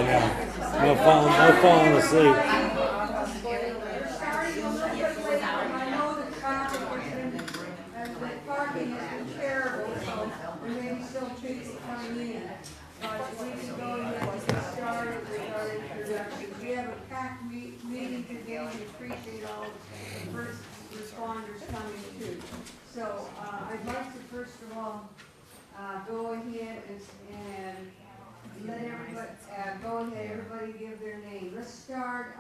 Yeah. No falling asleep. Parking has been terrible, so there may be still people coming in. But we can go ahead and get started with our introductions. We have a packed meeting today, and we appreciate all the first responders coming too. So, I'd like to first of all, go ahead and let everybody, everybody give their name. We'll start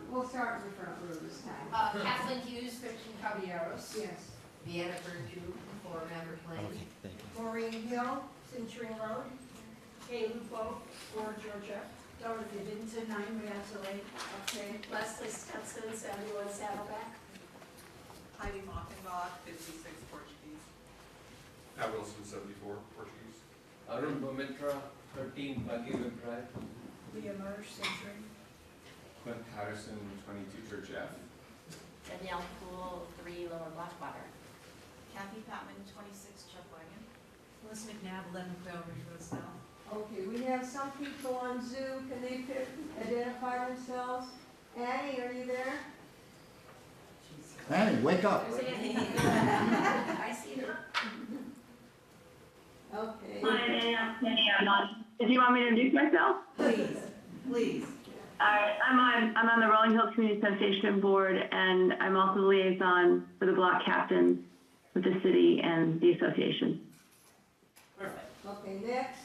in the front row this time. Kathleen Hughes, 13 Caballeros. Yes. Vienna Verdue, 4 Member Lane. Maureen Hill. Century Road. Kay Lupo, 4 Georgia. Dorothy Vinton, 9 Rialto Lane. Okay. Leslie Stetson, 71 Saddleback. Heidi Mockenbach, 56 Portuguese. At Wilson, 74 Portuguese. Arun Bomitra, 13 Buckingham Drive. Leah Mersch, Century. Clint Patterson, 22 Church F. Danielle Poole, 3 Lower Blackwater. Kathy Patman, 26 Chuck Wagon. Melissa McNabb, 11 Quail Ridge Road South. Okay, we have some people on Zoom. Can they identify themselves? Annie, are you there? Annie, wake up. I see her. Okay. Hi, Annie, I'm Penny. If you want me to introduce myself? Please. I'm on the Rolling Hills Community Association board, and I'm also the liaison for the block captains with the city and the association. Perfect. Okay, next,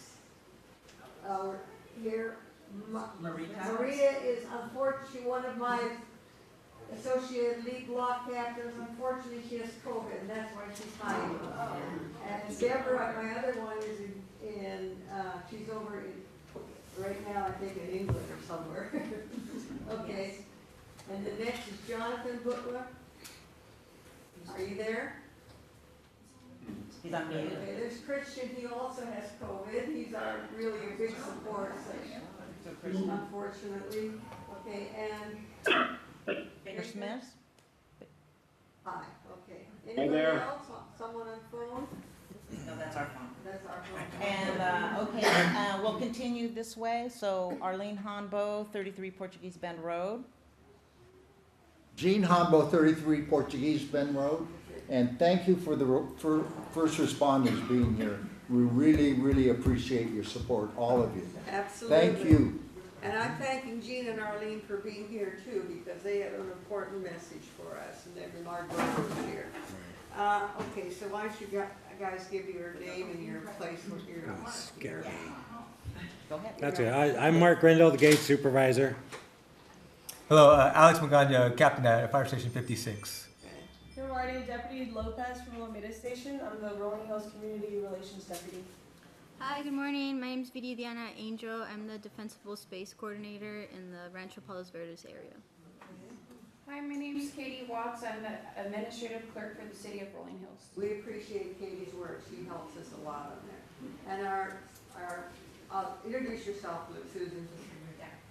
here, Marita. Maria is unfortunately one of my associated league block captains. Unfortunately, she has COVID, and that's why she's hiding. And Deborah, my other one, is she's over in, right now, I think in England or somewhere. Okay. And the next is Jonathan Butler. Are you there? He's on mute. Okay, there's Christian, he also has COVID, he's our really a big support, unfortunately. Okay, and, Baker Smith. hi, okay. Anybody else, someone on phone? No, that's our phone. That's our phone. And, we'll continue this way. So Arlene Honbo, 33 Portuguese Bend Road. Jean Hombo, 33 Portuguese Bend Road. And thank you for the first responders being here. We really, really appreciate your support, all of you. Absolutely. Thank you. And I'm thanking Jean and Arlene for being here too, because they had an important message for us, and then our brother was here. Okay, so why don't you guys give your name and your place where you're. Go ahead. That's it. I'm Mark Grindle, the gate supervisor. Hello, Alex Magana, captain at Fire Station 56. Good morning, Deputy Lopez from Alameda Station. I'm the Rolling Hills Community Relations Deputy. Hi, good morning. My name is Viridiana Angel. I'm the Defensible Space Coordinator in the Rancho Palos Verdes area. Hi, my name is Katie Watts. I'm the Administrative Clerk for the City of Rolling Hills. We appreciate Katie's work, she helps us a lot on there. And introduce yourself, Susan.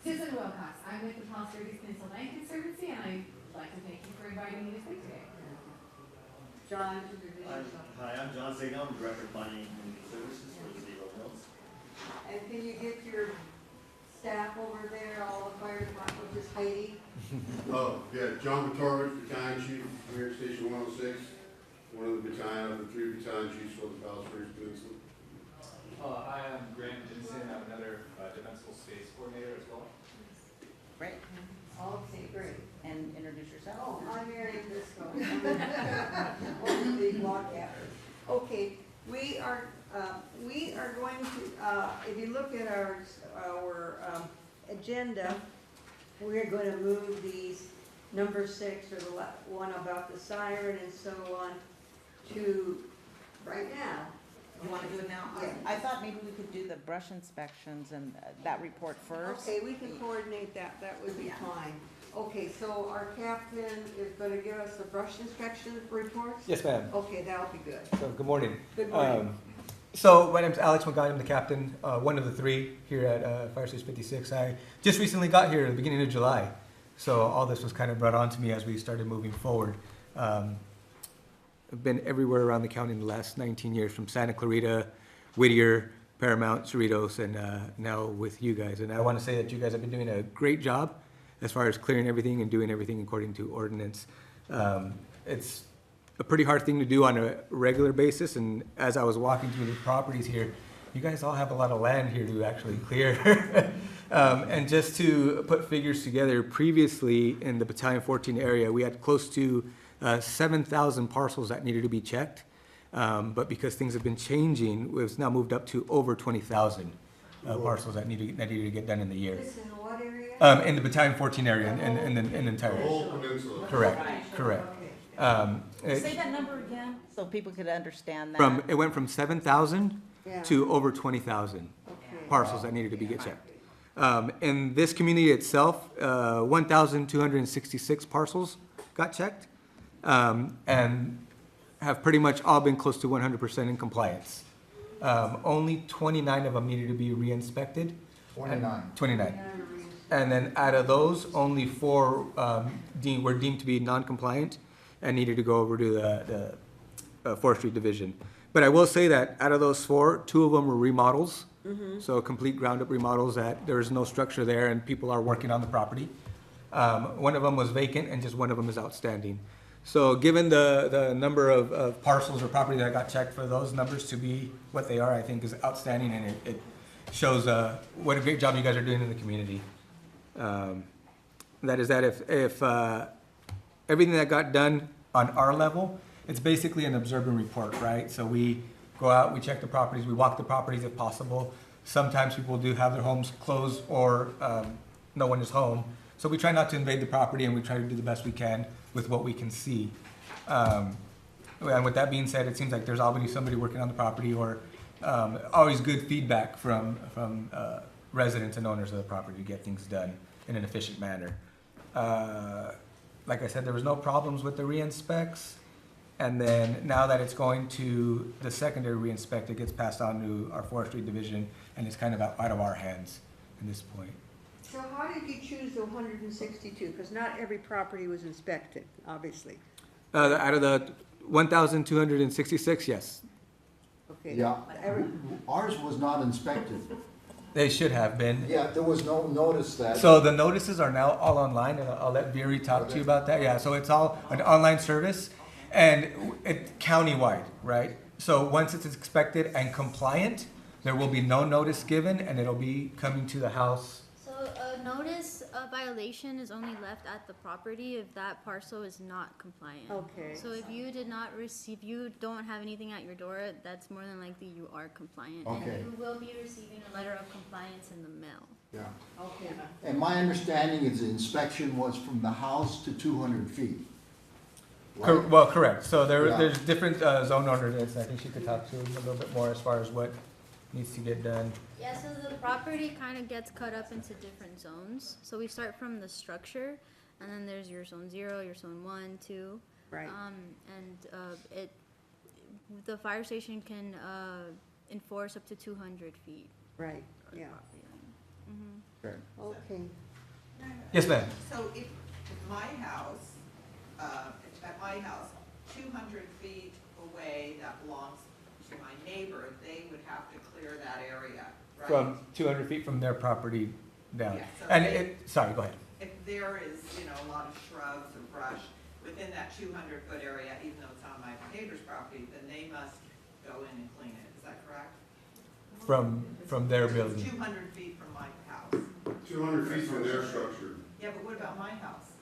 Susan Wilcox. I'm with the Palos Verdes Pennsylvania Conservancy, and I'd like to thank you for inviting me to speak today. John, introduce yourself. Hi, I'm John Signal, I'm Director of Planning and Community Services for the City of Rolling Hills. And can you get your staff over there, all the fire department, which is Heidi? Oh, yeah, John Batorowicz, Battalion Chief, here at Station 106, one of the battalion, of the 3 battalion chiefs for the Palos Verdes Peninsula. Hi, I'm Grant Jensen. I'm another Defensible Space Coordinator as well. Great. Okay, great. And introduce yourself. Oh, I'm Mary Briscoe. One of the block captains. Okay, we are going to, if you look at our agenda, we're going to move these number 6 or the one about the siren and so on to right now. You want to do it now? Yeah. I thought maybe we could do the brush inspections and that report first. Okay, we can coordinate that. That would be fine. Okay, so our captain is going to give us a brush inspection report? Yes, ma'am. Okay, that'll be good. So, good morning. Good morning. So, my name's Alex Magana, I'm the captain, one of the 3 here at Fire Station 56. I just recently got here at the beginning of July, so all this was kind of brought on to me as we started moving forward. I've been everywhere around the county in the last 19 years, from Santa Clarita, Whittier, Paramount, Cerritos, and now with you guys. And I want to say that you guys have been doing a great job as far as clearing everything and doing everything according to ordinance. It's a pretty hard thing to do on a regular basis, and as I was walking through the properties here, you guys all have a lot of land here to actually clear. And just to put figures together, previously in the Battalion 14 area, we had close to 7,000 parcels that needed to be checked. But because things have been changing, it's now moved up to over 20,000 parcels that needed to get done in the year. This in what area? In the Battalion 14 area, in the entire. The whole peninsula. Correct. Say that number again, so people could understand that. It went from 7,000 Yeah. to over 20,000 Okay. parcels that needed to be get checked. In this community itself, 1,266 parcels got checked, and have pretty much all been close to 100% in compliance. Only 29 of them needed to be re-inspected. 29. And then out of those, only 4 were deemed to be non-compliant and needed to go over to the Forestry Division. But I will say that out of those 4, 2 of them were remodels. So complete ground-up remodels that there is no structure there and people are working on the property. One of them was vacant and just one of them is outstanding. So given the number of parcels or property that got checked, for those numbers to be what they are, I think is outstanding, and it shows what a great job you guys are doing in the community. That is that if everything that got done on our level, it's basically an observe and report, right? So we go out, we check the properties, we walk the properties if possible. Sometimes people do have their homes closed or no one is home. So we try not to invade the property and we try to do the best we can with what we can see. And with that being said, it seems like there's always somebody working on the property, or always good feedback from residents and owners of the property to get things done in an efficient manner. Like I said, there was no problems with the re-inspects. And then now that it's going to the secondary re-inspect, it gets passed on to our Forestry Division, and it's kind of out of our hands at this point. So how did you choose the 162? Because not every property was inspected, obviously. Out of the 1,266, yes. Okay. Yeah, ours was not inspected. They should have been. Yeah, there was no notice that. So the notices are now all online, and I'll let Veery talk to you about that. Yeah, so it's all an online service, and it's countywide, right? So once it's inspected and compliant, there will be no notice given, and it'll be coming to the house. So a notice of violation is only left at the property if that parcel is not compliant. Okay. So if you did not receive, you don't have anything at your door, that's more than likely you are compliant. Okay. And you will be receiving a letter of compliance in the mail. Yeah. Okay. And my understanding is the inspection was from the house to 200 feet. Right? Well, correct. So Yeah. there's different zone ordinance. I think she could talk to you a little bit more as far as what needs to get done. Yeah, so the property kind of gets cut up into different zones. So we start from the structure, and then there's your zone 0, your zone 1, 2. Right. The fire station can enforce up to 200 feet. Right, yeah. Okay. Okay. Yes, ma'am. So if my house, at my house, 200 feet away, that belongs to my neighbor, they would have to clear that area, right? From 200 feet from their property down. Yeah, so And they- sorry, go ahead. If there is, a lot of shrubs or brush within that 200-foot area, even though it's on my neighbor's property, then they must go in and clean it, is that correct? From their It's building. 200 feet from my house. 200 feet from their structure. Yeah, but what about my house?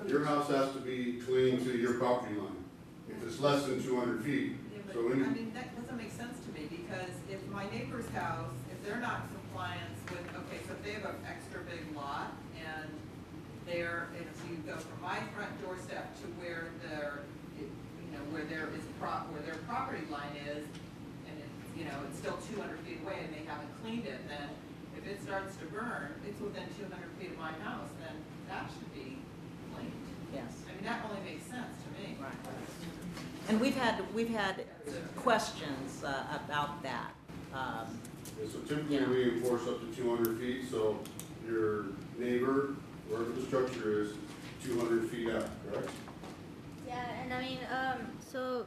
Your house has to be clean to your property line. If it's less than 200 feet, Yeah, but, so when I mean, that doesn't make sense to me, because if my neighbor's house, if they're not in compliance with, okay, so if they have an extra big lot, and they're, if you go from my front doorstep to where their, where there is where their property line is, and it's still 200 feet away, and they haven't cleaned it, then if it starts to burn, it's within 200 feet of my house, then that should be cleaned. Yes. I mean, that only makes sense to me. And we've had questions about that. So typically we enforce up to 200 feet, so your neighbor, wherever the structure is, 200 feet out, correct? Yeah, and I mean, so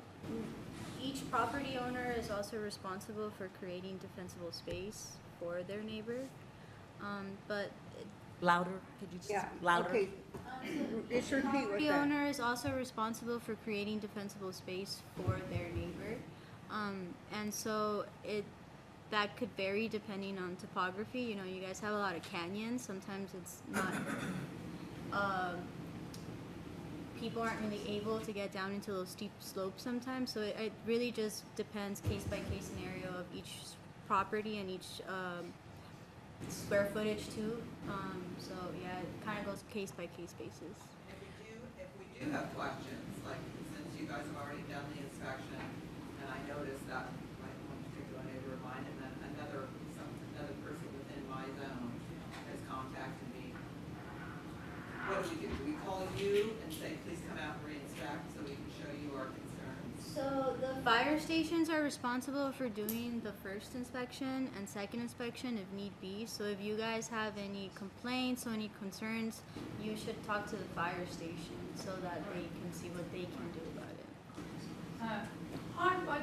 each property owner is also responsible for creating defensible space for their neighbor. But Louder, could you Yeah, just, louder? okay. Just repeat what property that. owner is also responsible for creating defensible space for their neighbor. And so that could vary depending on topography. You know, you guys have a lot of canyons. Sometimes it's not, people aren't really able to get down into those steep slopes sometimes. So it really just depends case by case scenario of each property and each square footage too. So yeah, it kind of goes case by case basis. If we do have questions, like since you guys have already done the inspection, and I noticed that one particular neighbor of mine, and then another person within my zone has contacted me. What do? Do we call you and say, please come out and re-inspect so we can show you our concerns? So the fire stations are responsible for doing the first inspection and second inspection if need be. So if you guys have any complaints or any concerns, you should talk to the fire station so that they can see what they can do about it. How about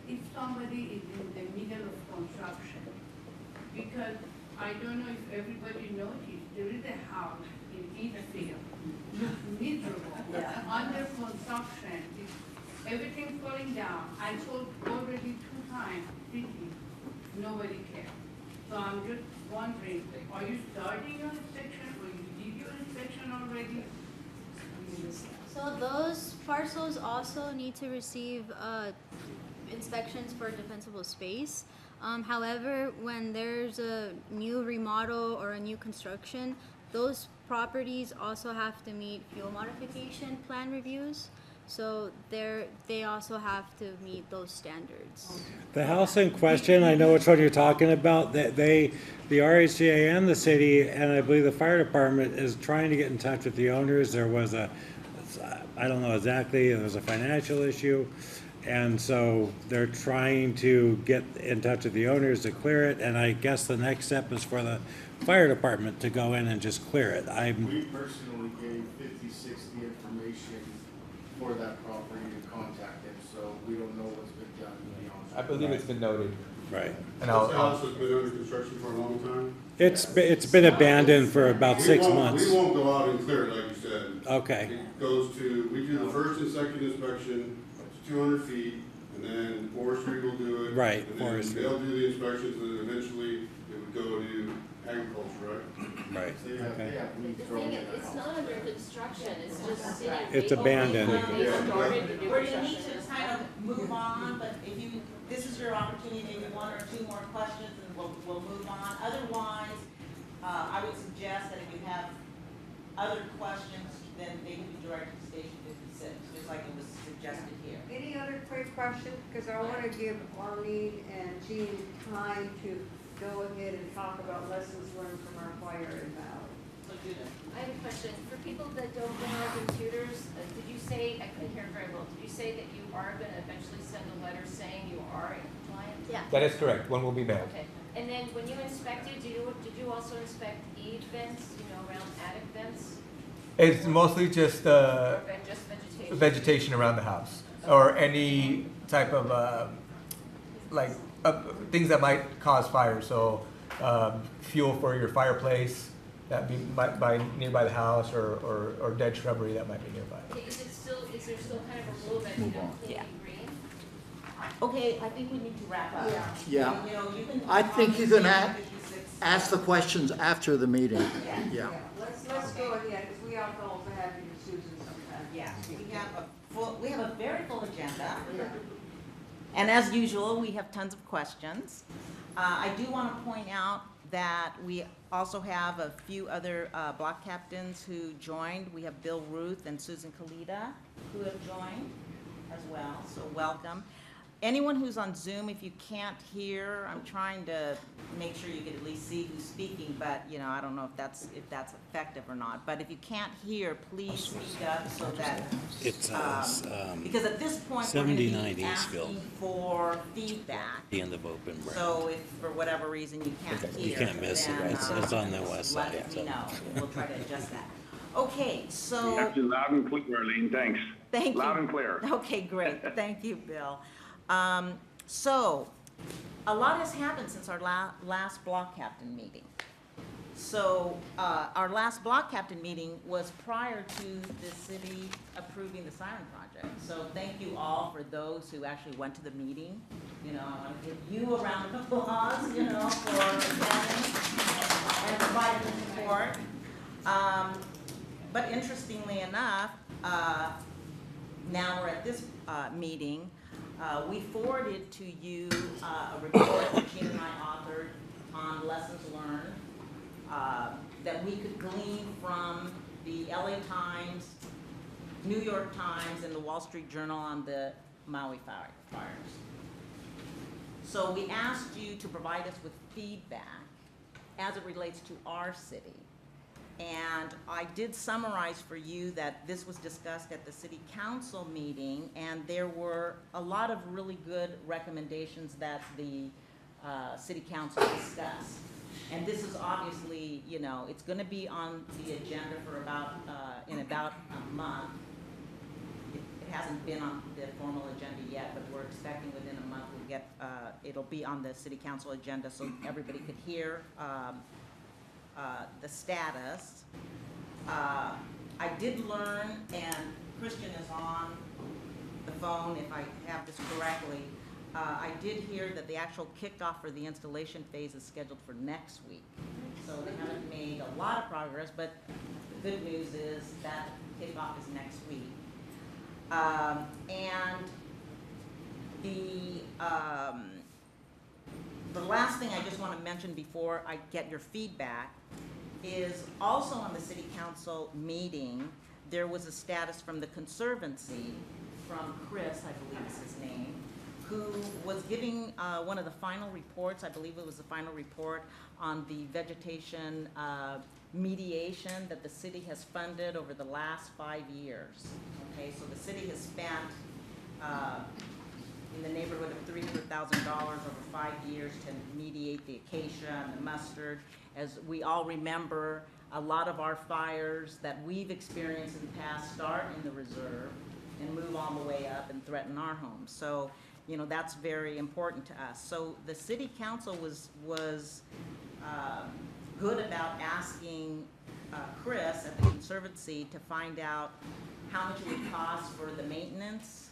if somebody is in the middle of construction? Because I don't know if everybody noticed, there is a house in Eastfield, looks miserable, under construction, everything falling down. I told already 2 times, nobody cares. So I'm just wondering, are you starting your inspection, or you did your inspection already? So those parcels also need to receive inspections for defensible space. However, when there's a new remodel or a new construction, those properties also have to meet fuel modification plan reviews. So they also have to meet those standards. The house in question, I know which one you're talking about, that the RHCA and the city, and I believe the fire department is trying to get in touch with the owners. There was I don't know exactly, there was a financial issue. And so they're trying to get in touch with the owners to clear it, and I guess the next step is for the fire department to go in and just clear it. We personally gave 50-60 information for that property to contact them, so we don't know what's been done, to be honest. I believe it's been noted. Right. And This house has been under construction for a long time? It's been abandoned for about 6 months. We won't go out and clear it, like you said. Okay. It goes to, we do the first and second inspection, up to 200 feet, and then forestry will do it. Right, And then forestry. they'll do the inspections, and then eventually it would go to agriculture, right? Right. They have, Okay. they have weeds The growing thing in is, that it's house. not under construction, it's just sitting. It's vacant. abandoned. They started to do Where you need construction. to kind of move on, but if you, this is your opportunity, maybe 1 or 2 more questions, and we'll move on. Otherwise, I would suggest that if you have other questions, then they can be directed to Station 56, just like it was suggested here. Any other quick questions? Because I want to give Arlene and Jean time to go ahead and talk about lessons learned from our fire in Valley. So Judith. I have a question, for people that don't know our computers, did you say, I couldn't hear very well, did you say that you are gonna eventually send a letter saying you are in compliance? Yeah. That is correct. One will be mailed. Okay, and then when you inspected, did you also inspect eave vents, around attic vents, It's mostly just or just vegetation? vegetation around the house, or any type of things that might cause fire. So fuel for your fireplace that be by nearby the house, or dead shrubbery that might be nearby. Okay, is there still kind of a rule that you don't clean Yeah. green? Okay, I think we need to wrap up. Yeah. You can. I think you can ask the questions after the meeting. Yeah. Yeah. Let's go ahead, because we have to also have you to Susan sometime. Yeah, we have a very full agenda. And as usual, we have tons of questions. I do want to point out that we also have a few other block captains who joined. We have Bill Ruth and Susan Kalita who have joined as well, so welcome. Anyone who's on Zoom, if you can't hear, I'm trying to make sure you can at least see who's speaking, but, I don't know if that's effective or not. But if you can't hear, please speak up so that, It's because at this point, we're going to 79 be Eastville. asking for feedback. The end of open break. So if for whatever reason you can't hear. You can't miss it, then, right? It's on the west side, Let me so. know, we'll try to adjust that. Okay, so. Loud and clear, Arlene, thanks. Thank you. Loud and clear. Okay, great. Thank you, Bill. So, a lot has happened since our last block captain meeting. So, our last block captain meeting was prior to the city approving the siren project. So thank you all for those who actually went to the meeting. You know, I want to give you a round of applause, you know, for attending and providing the support. But interestingly enough, now we're at this meeting, we forwarded to you a report that Gene and I authored on lessons learned that we could glean from the LA Times, New York Times, and the Wall Street Journal on the Maui fires. So we asked you to provide us with feedback as it relates to our city. And I did summarize for you that this was discussed at the city council meeting, and there were a lot of really good recommendations that the city council discussed. And this is obviously, you know, it's gonna be on the agenda for about, in about a month. It hasn't been on the formal agenda yet, but we're expecting within a month we'll get, it'll be on the city council agenda so everybody could hear the status. I did learn, and Christian is on the phone if I have this correctly, I did hear that the actual kickoff for the installation phase is scheduled for next week. So they haven't made a lot of progress, but the good news is that kickoff is next week. And the last thing I just want to mention before I get your feedback is also on the city council meeting, there was a status from the Conservancy, from Chris, I believe is his name, who was giving one of the final reports, I believe it was the final report, on the vegetation mediation that the city has funded over the last 5 years. Okay, so the city has spent in the neighborhood of $300,000 over 5 years to mediate the acacia and the mustard. As we all remember, a lot of our fires that we've experienced in the past start in the reserve and move all the way up and threaten our homes. So, you know, that's very important to us. So the city council was good about asking Chris at the Conservancy to find out how much it would cost for the maintenance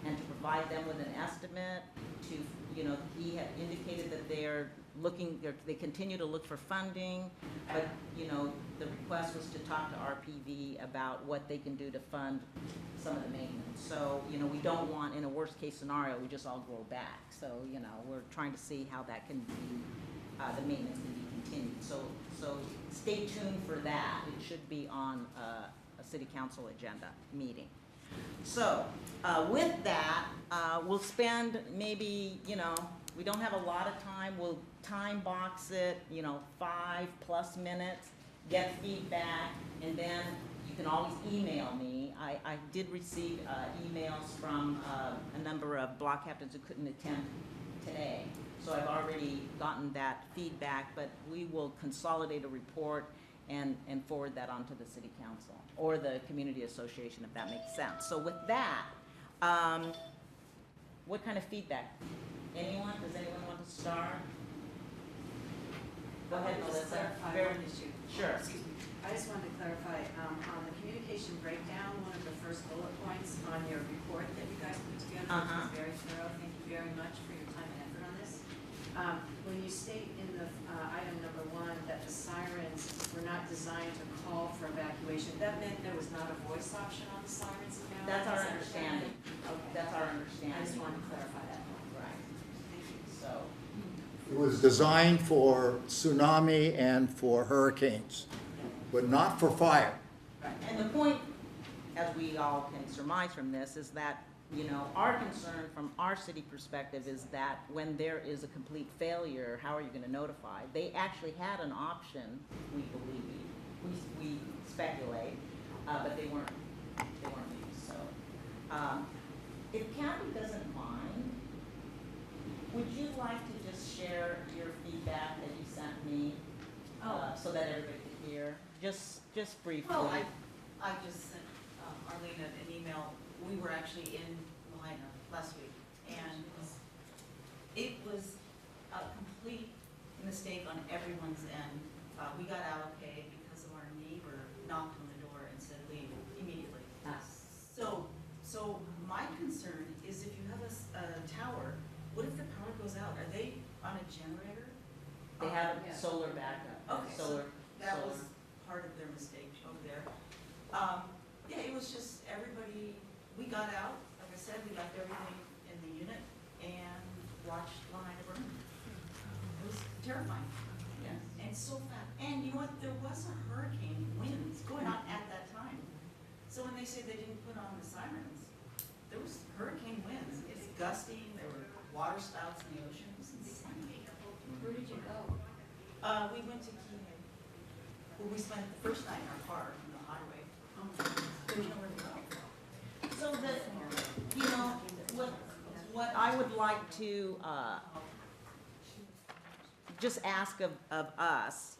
and to provide them with an estimate to, you know, he had indicated that they continue to look for funding, but, you know, the request was to talk to RPV about what they can do to fund some of the maintenance. So, you know, we don't want, in a worst case scenario, we just all grow back. So, you know, we're trying to see how that can be, the maintenance can be continued. So stay tuned for that. It should be on a city council agenda meeting. So, with that, we'll spend maybe, you know, we don't have a lot of time. We'll time box it, you know, 5+ minutes, get feedback, and then you can always email me. I did receive emails from a number of block captains who couldn't attend today. So I've already gotten that feedback, but we will consolidate a report and forward that on to the city council or the community association, if that makes sense. So with that, what kind of feedback? Anyone? Does anyone want to start? Go ahead, Just Melissa. clarify one issue. Sure. Excuse me. I just wanted to clarify, on the communication breakdown, one of the first bullet points on your report that you guys put together, which was very thorough, thank you very much for your time and effort on this. When you state in the item number 1 that the sirens were not designed to call for evacuation, that meant there was not a voice option on the sirens now? That's our Is that understanding. Okay. That's our understanding. I just wanted to clarify that. Right. Thank you. So, It was designed for tsunami and for hurricanes, but not for fire. and the point, as we all can surmise from this, is that, you know, our concern from our city perspective is that when there is a complete failure, how are you going to notify? They actually had an option, we believe, we speculate, but they weren't used. So, if Kathy doesn't mind, would you like to just share your feedback that you sent me, so that everybody could hear? Just briefly. Well, I just sent Arlena an email. We were actually in Lahaina last week, and it was a complete mistake on everyone's end. We got out okay because of our neighbor knocked on the door and said leave immediately. So my concern is if you have a tower, what if the power goes out? Are they on a generator? They have solar backup. Okay, so Solar. that was part of their mistake over there. Yeah, it was just everybody, we got out, like I said, we left everything in the unit and watched Lahaina burn. It was terrifying. Yeah, and so fast. And you know what, there was a hurricane winds going on at that time. So when they say they didn't put on the sirens, there was hurricane winds. It's gusting, there were water spouts in the ocean. It was insane. Where did you go? We went to Kihei. Well, we spent the first night in our car on the highway. There's nowhere to go. So what I would like to just ask of us,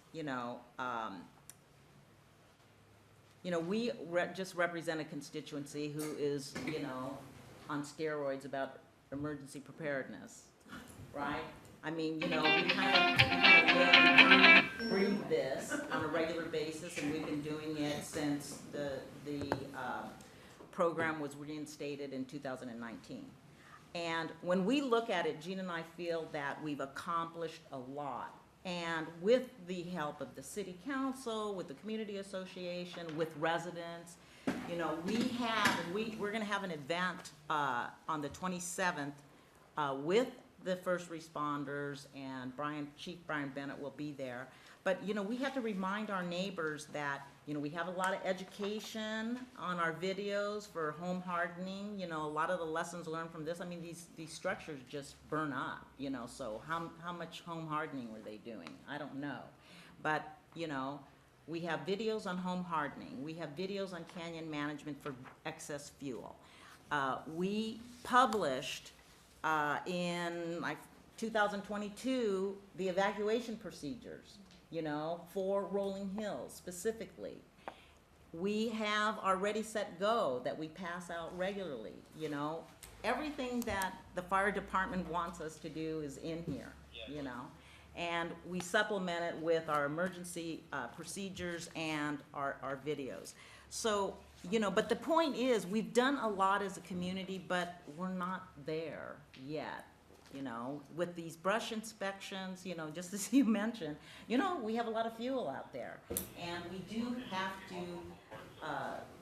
we just represent a constituency who is, on steroids about emergency preparedness, right? I mean, we kind of live and breathe this on a regular basis, and we've been doing it since the program was reinstated in 2019. And when we look at it, Gene and I feel that we've accomplished a lot. And with the help of the city council, with the community association, with residents, we're gonna have an event on the 27th with the first responders, and Chief Brian Bennett will be there. But, we have to remind our neighbors that, we have a lot of education on our videos for home hardening, a lot of the lessons learned from this. I mean, these structures just burn up, so how much home hardening were they doing? I don't know. But, we have videos on home hardening. We have videos on canyon management for excess fuel. We published in 2022 the evacuation procedures, for Rolling Hills specifically. We have our Ready, Set, Go that we pass out regularly, Everything that the fire department wants us to do is in here, And we supplement it with our emergency procedures and our videos. So, but the point is, we've done a lot as a community, but we're not there yet. With these brush inspections, just as you mentioned, we have a lot of fuel out there. And we do have to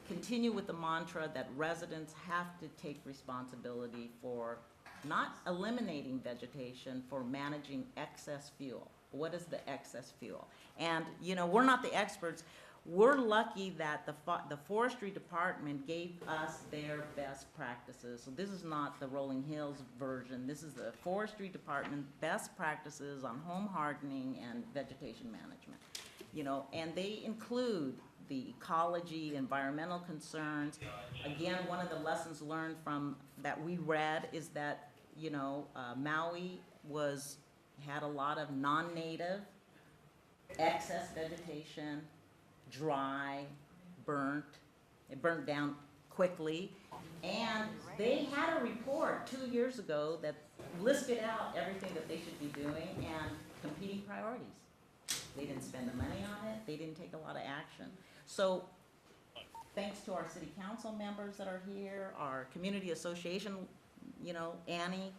continue with the mantra that residents have to take responsibility for not eliminating vegetation, for managing excess fuel. What is the excess fuel? And, we're not the experts. We're lucky that the forestry department gave us their best practices. So this is not the Rolling Hills version. This is the forestry department best practices on home hardening and vegetation management. And they include the ecology, environmental concerns. Again, one of the lessons learned from that we read is that, Maui had a lot of non-native excess vegetation, dry, burnt. It burnt down quickly. And they had a report 2 years ago that listed out everything that they should be doing and competing priorities. They didn't spend the money on it. They didn't take a lot of action. So thanks to our city council members that are here, our community association, Annie,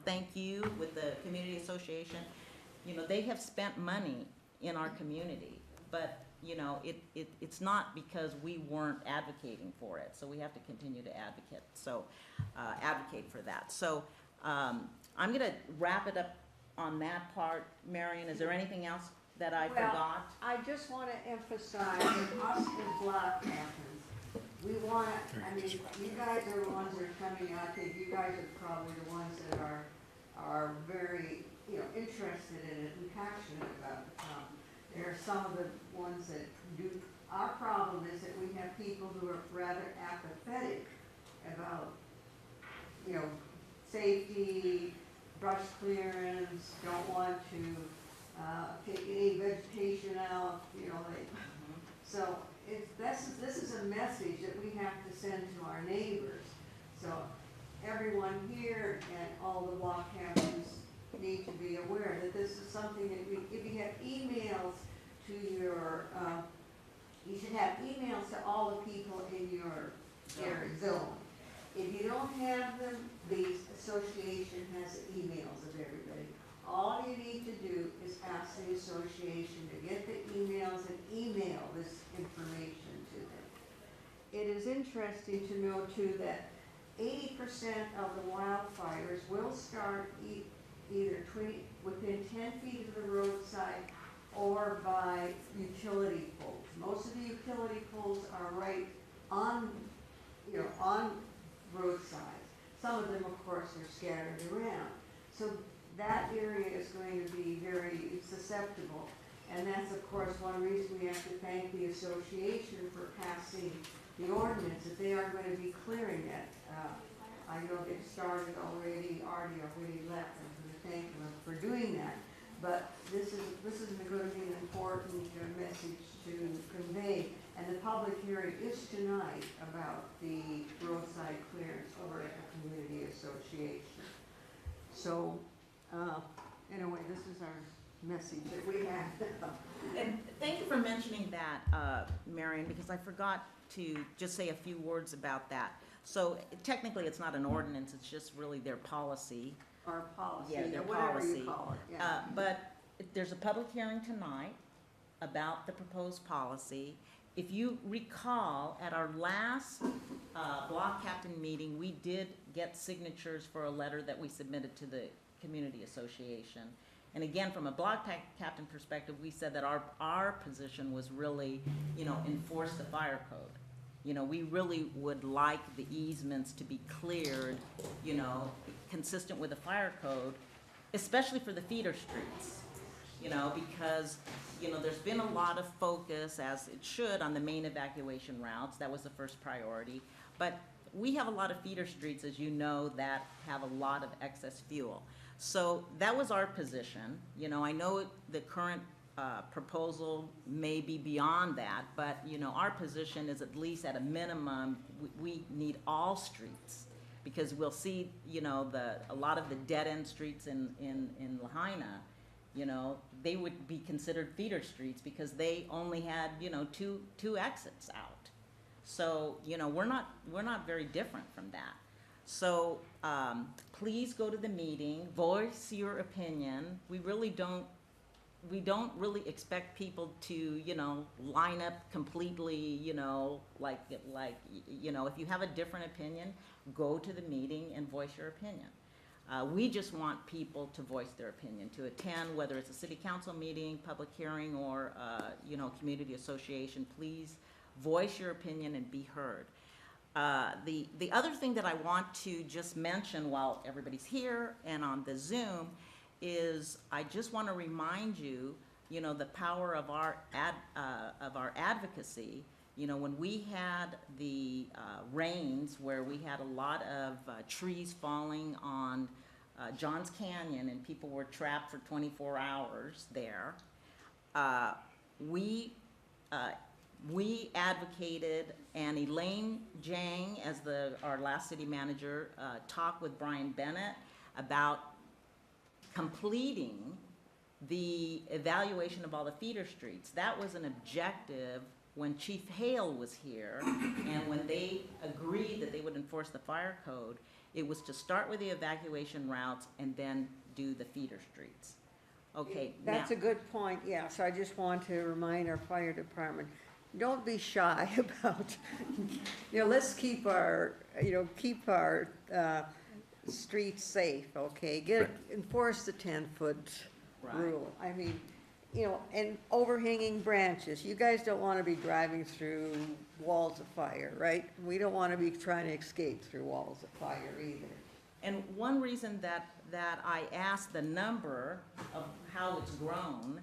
thank you with the community association. They have spent money in our community, but it's not because we weren't advocating for it. So we have to continue to advocate for that. So I'm going to wrap it up on that part. Marion, is there anything else that I forgot? I just want to emphasize that us as block captains, we want to, you guys are the ones that are coming out. I think you guys are probably the ones that are very, interested in it and passionate about it. There are some of the ones that do. Our problem is that we have people who are rather apathetic about, safety, brush clearance, don't want to take any vegetation out, So this is a message that we have to send to our neighbors. So something that if you have emails to your, you should have emails to all the people in your area zone. If you don't have them, the association has emails of everybody. All you need to do is ask the association to get the emails and email this information to them. It is interesting to know too that 80% of the wildfires will start either within 10 feet of the roadside or by utility poles. Most of the utility poles are right on, on roadsides. Some of them, of course, are scattered around. So that area is going to be very susceptible. And that's, of course, one reason we have to thank the association for passing the ordinance, that they are going to be clearing that. I know they've started already left. I'm going to thank them for doing that. But this is going to be an important message to convey. And the public hearing is tonight about the roadside clearance over at the community association. So, anyway, this is our message that we have. And thank you for mentioning that, Marion, because I forgot to just say a few words about that. So technically, it's not an ordinance, it's just really their policy. Our policy, Yeah, their whatever policy. you call it, yeah. But there's a public hearing tonight about the proposed policy. If you recall, at our last block captain meeting, we did get signatures for a letter that we submitted to the community association. And again, from a block captain perspective, we said that our position was really, enforce the fire code. We really would like the easements to be cleared, consistent with the fire code, especially for the feeder streets, because, there's been a lot of focus, as it should, on the main evacuation routes. That was the first priority. But we have a lot of feeder streets, as you know, that have a lot of excess fuel. So that was our position. I know the current proposal may be beyond that, but, our position is at least at a minimum, we need all streets. Because we'll see, a lot of the dead-end streets in Lahaina, they would be considered feeder streets because they only had, two exits out. So, we're not very different from that. So, please go to the meeting, voice your opinion. We don't really expect people to, line up completely, if you have a different opinion, go to the meeting and voice your opinion. We just want people to voice their opinion, to attend, whether it's a city council meeting, public hearing, or, community association. Please voice your opinion and be heard. The other thing that I want to just mention while everybody's here and on the Zoom is I just want to remind you, the power of our advocacy. When we had the rains where we had a lot of trees falling on Johns Canyon and people were trapped for 24 hours there, we advocated, and Elaine Jang, as our last city manager, talked with Brian Bennett about completing the evaluation of all the feeder streets. That was an objective when Chief Hale was here, and when they agreed that they would enforce the fire code. It was to start with the evacuation routes and then do the feeder streets. Okay, That's a good point, yeah. So I just want to remind our fire department, don't be shy about, let's keep our streets safe, okay? Enforce the 10-foot rule. I mean, and overhanging branches. You guys don't want to be driving through walls of fire, right? We don't want to be trying to escape through walls of fire either. And one reason that I asked the number of how it's grown,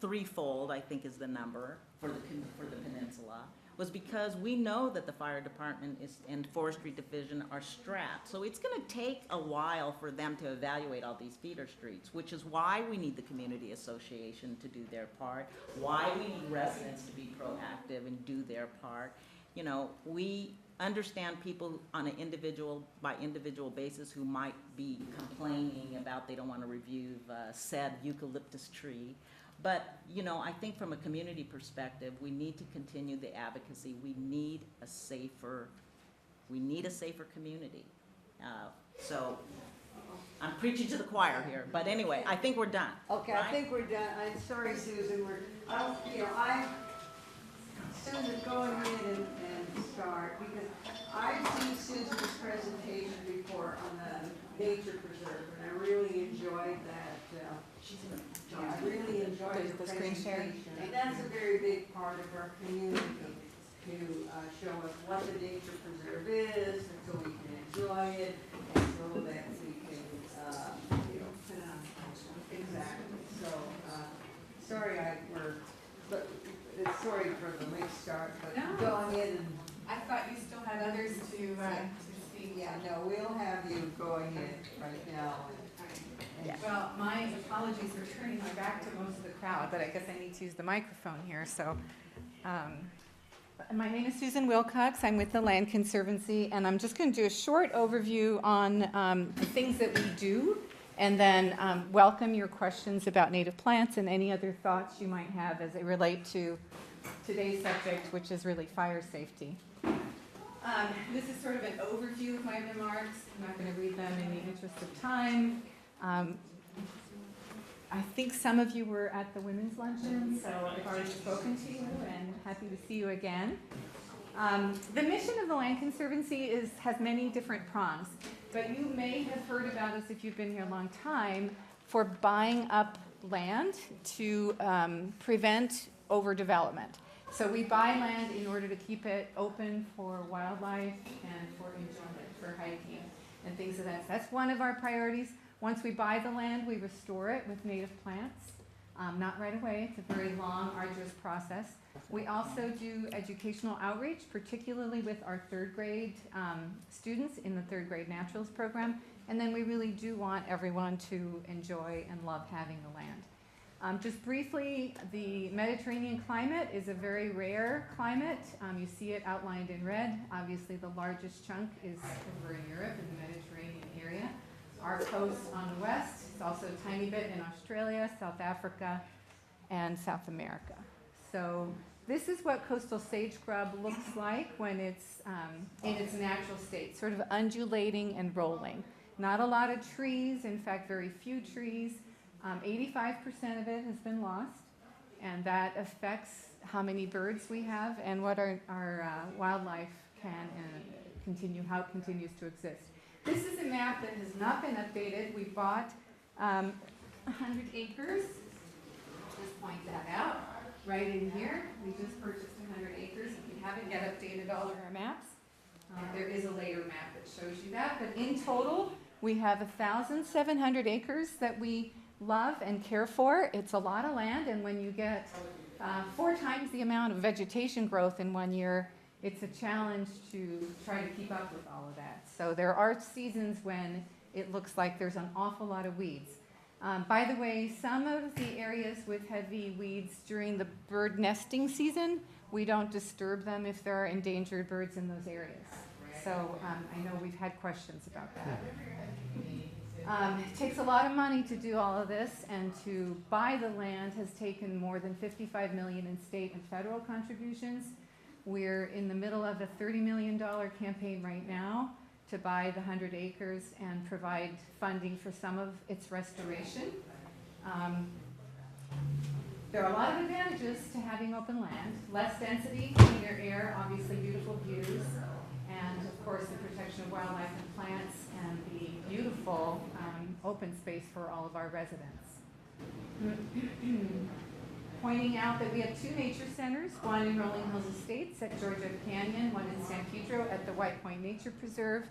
threefold, I think is the number for the peninsula, was because we know that the fire department and forestry division are strapped. So it's gonna take a while for them to evaluate all these feeder streets, which is why we need the community association to do their part, why we need residents to be proactive and do their part. understand people on an individual by individual basis who might be complaining about they don't want to review said eucalyptus tree. But, you know, I think from a community perspective, we need to continue the advocacy. We need a safer community. So I'm preaching to the choir here, but anyway, I think we're done. Okay, right? I think we're done. I'm sorry, Susan, Susan's going in and start, because I've seen Susan's presentation before on the nature preserve, and I really enjoyed that. I really enjoyed the screen share? presentation. And that's a very big part of our community, to show us what the nature preserve is, and so we can enjoy it, and so that we can, put on. Exactly, so, sorry sorry for the late start, but No. going in and. I thought you still had others to speak. Yeah, no, we'll have you going in right now. Well, my apologies for turning my back to most of the crowd, but I guess I need to use the microphone here, so. My name is Susan Wilcox. I'm with the Land Conservancy, and I'm just going to do a short overview on the things that we do, and then welcome your questions about native plants and any other thoughts you might have as they relate to today's subject, which is really fire safety. This is sort of an overview of my remarks. I'm not going to read them in the interest of time. I think some of you were at the women's luncheon, so I've already spoken to you and happy to see you again. The mission of the Land Conservancy has many different prongs, but you may have heard about us if you've been here a long time for buying up land to prevent overdevelopment. So we buy land in order to keep it open for wildlife and for enjoyment, for hiking and things of that. That's one of our priorities. Once we buy the land, we restore it with native plants. Not right away. It's a very long, arduous process. We also do educational outreach, particularly with our third grade students in the third grade naturals program. And then we really do want everyone to enjoy and love having the land. Just briefly, the Mediterranean climate is a very rare climate. You see it outlined in red. Obviously, the largest chunk is over in Europe, in the Mediterranean area. Our coast on the west, it's also a tiny bit in Australia, South Africa, and South America. So this is what coastal sage scrub looks like when it's in its natural state, sort of undulating and rolling. Not a lot of trees, in fact, very few trees. 85% of it has been lost, and that affects how many birds we have and what our wildlife can continue, how it continues to exist. This is a map that has not been updated. We bought 100 acres. Just point that out right in here. We just purchased 100 acres. If we haven't yet updated all of our maps, there is a later map that shows you that. But in total, we have 1,700 acres that we love and care for. It's a lot of land, and when you get 4 times the amount of vegetation growth in 1 year, it's a challenge to try to keep up with all of that. So there are seasons when it looks like there's an awful lot of weeds. By the way, some of the areas with heavy weeds during the bird nesting season, we don't disturb them if there are endangered birds in those areas. So I know we've had questions about that. It takes a lot of money to do all of this, and to buy the land has taken more than $55 million in state and federal contributions. We're in the middle of a $30 million campaign right now to buy the 100 acres and provide funding for some of its restoration. There are a lot of advantages to having open land. Less density, cleaner air, obviously beautiful views, and of course the protection of wildlife and plants, and the beautiful open space for all of our residents. Pointing out that we have 2 nature centers, one in Rolling Hills Estates at Georgia Canyon, one in San Pedro at the White Point Nature Preserve.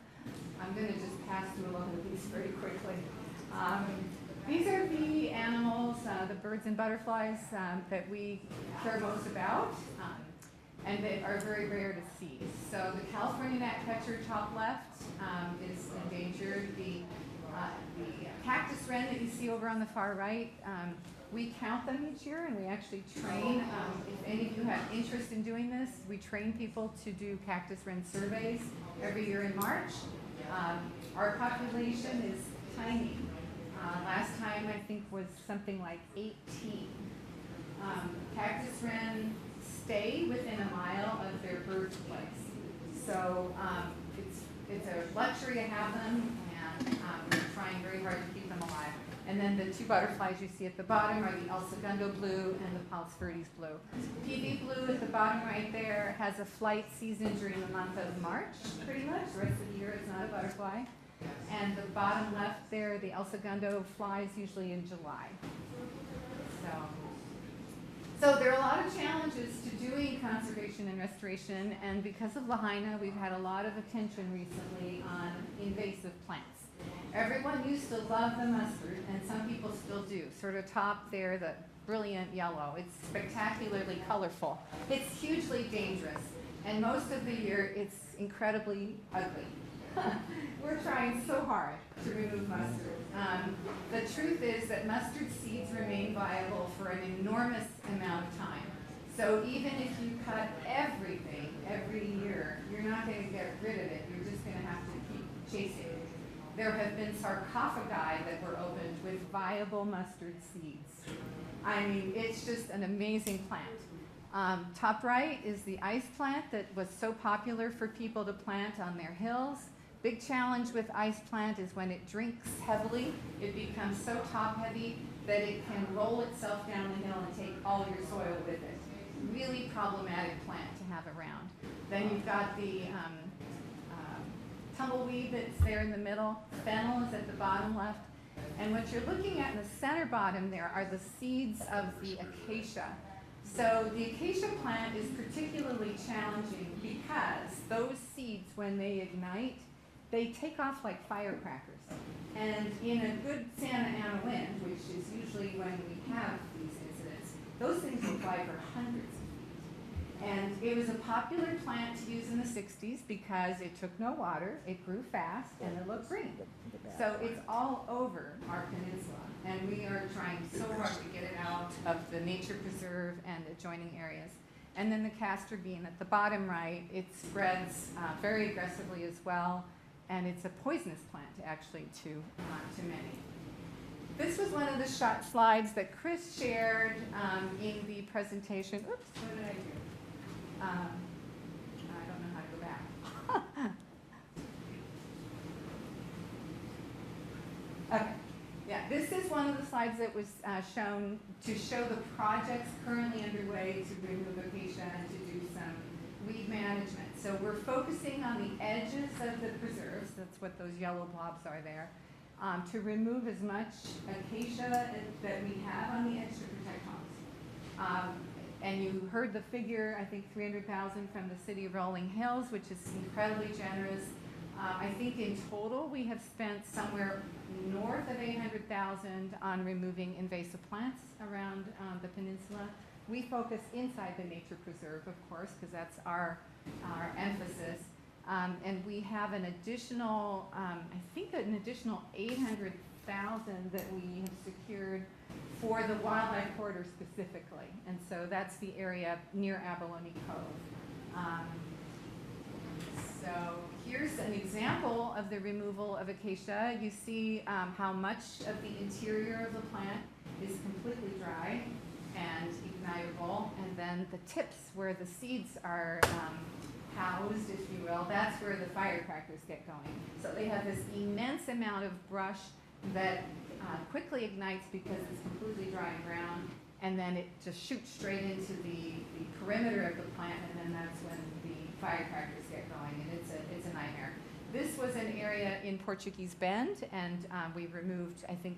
I'm going to just pass through a lot of these very quickly. These are the animals, the birds and butterflies that we care most about, and they are very rare to see. So the California gnatcatcher, top left, is endangered. The cactus wren that you see over on the far right We count them each year, and we actually train. If any of you have interest in doing this, we train people to do cactus wren surveys every year in March. Our population is tiny. Last time I think was something like 18. Cactus wren stay within a mile of their birthplace. So it's a luxury to have them, and we're trying very hard to keep them alive. And then the two butterflies you see at the bottom are the El Segundo blue and the Palos Verdes blue. PV blue at the bottom right there has a flight season during the month of March, pretty much. The rest of the year it's not a butterfly. And the bottom left there, the El Segundo flies usually in July. So there are a lot of challenges to doing conservation and restoration, and because of Lahaina, we've had a lot of attention recently on invasive plants. Everyone used to love the mustard, and some people still do. Sort of top there, the brilliant yellow. It's spectacularly colorful. It's hugely dangerous, and most of the year it's incredibly ugly. We're trying so hard to remove mustard. The truth is that mustard seeds remain viable for an enormous amount of time. So even if you cut everything every year, you're not going to get rid of it. You're just going to have to keep chasing it. There have been sarcophagi that were opened with viable mustard seeds. I mean, it's just an amazing plant. Top right is the ice plant that was so popular for people to plant on their hills. Big challenge with ice plant is when it drinks heavily, it becomes so top heavy that it can roll itself down the hill and take all your soil with it. Really problematic plant to have around. Then you've got the tumbleweed that's there in the middle. Fennel is at the bottom left. And what you're looking at in the center bottom there are the seeds of the acacia. So the acacia plant is particularly challenging because those seeds, when they ignite, they take off like firecrackers. And in a good Santa Ana wind, which is usually when we have these incidents, those things will fly for hundreds of feet. And it was a popular plant to use in the 60s because it took no water, it grew fast, and it looked green. So it's all over our peninsula. And we are trying so hard to get it out of the nature preserve and adjoining areas. And then the castor bean at the bottom right, it spreads very aggressively as well. And it's a poisonous plant, actually, to many. This was one of the slides that Chris shared in the presentation. Oops, what did I do? I don't know how to go back. Okay, yeah, this is one of the slides that was shown to show the projects currently underway to remove acacia and to do some weed management. So we're focusing on the edges of the preserves, that's what those yellow blobs are there, to remove as much acacia that we have on the edge to protect homes. And you heard the figure, I think 300,000 from the city of Rolling Hills, which is incredibly generous. I think in total we have spent somewhere north of 800,000 on removing invasive plants around the peninsula. We focus inside the nature preserve, of course, because that's our emphasis. And we have an additional, I think an additional 800,000 that we have secured for the wildlife corridor specifically. And so that's the area near Abalone Cove. So here's an example of the removal of acacia. You see how much of the interior of the plant is completely dry and ignitable, and then the tips where the seeds are housed, if you will, that's where the firecrackers get going. So they have this immense amount of brush that quickly ignites because it's completely dry and brown, and then it just shoots straight into the perimeter of the plant, and then that's when the firecrackers get going, and it's a nightmare. This was an area in Portuguese Bend, and we removed, I think,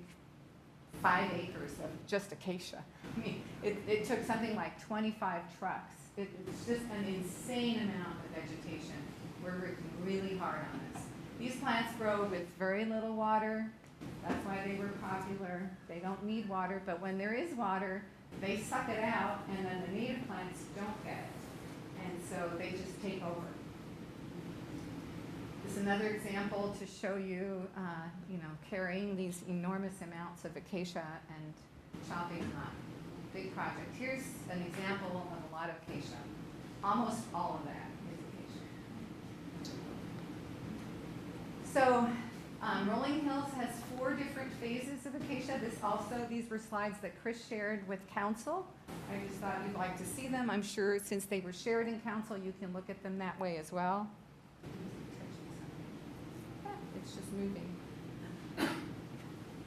5 acres of just acacia. I mean, it took something like 25 trucks. It's just an insane amount of vegetation. We're working really hard on this. These plants grow with very little water. That's why they were popular. They don't need water, but when there is water, they suck it out, and then the native plants don't get it. And so they just take over. This is another example to show you, carrying these enormous amounts of acacia and chopping up. Big project. Here's an example of a lot of acacia. Almost all of that is acacia. So Rolling Hills has 4 different phases of acacia. These were slides that Chris shared with council. I just thought you'd like to see them. I'm sure since they were shared in council, you can look at them that way as well. It's just moving.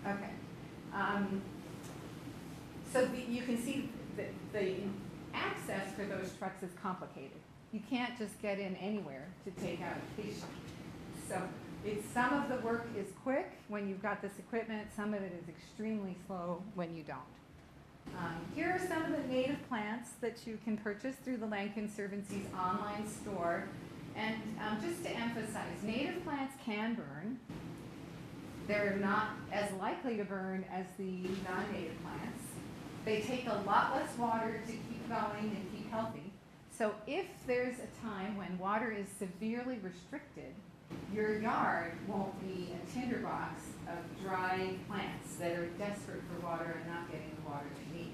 Okay. So you can see that the access for those trucks is complicated. You can't just get in anywhere to take out acacia. So some of the work is quick when you've got this equipment. Some of it is extremely slow when you don't. Here are some of the native plants that you can purchase through the Land Conservancy's online store. And just to emphasize, native plants can burn. They're not as likely to burn as the non-native plants. They take a lot less water to keep going and keep healthy. So if there's a time when water is severely restricted, your yard won't be a tinderbox of dry plants that are desperate for water and not getting the water they need.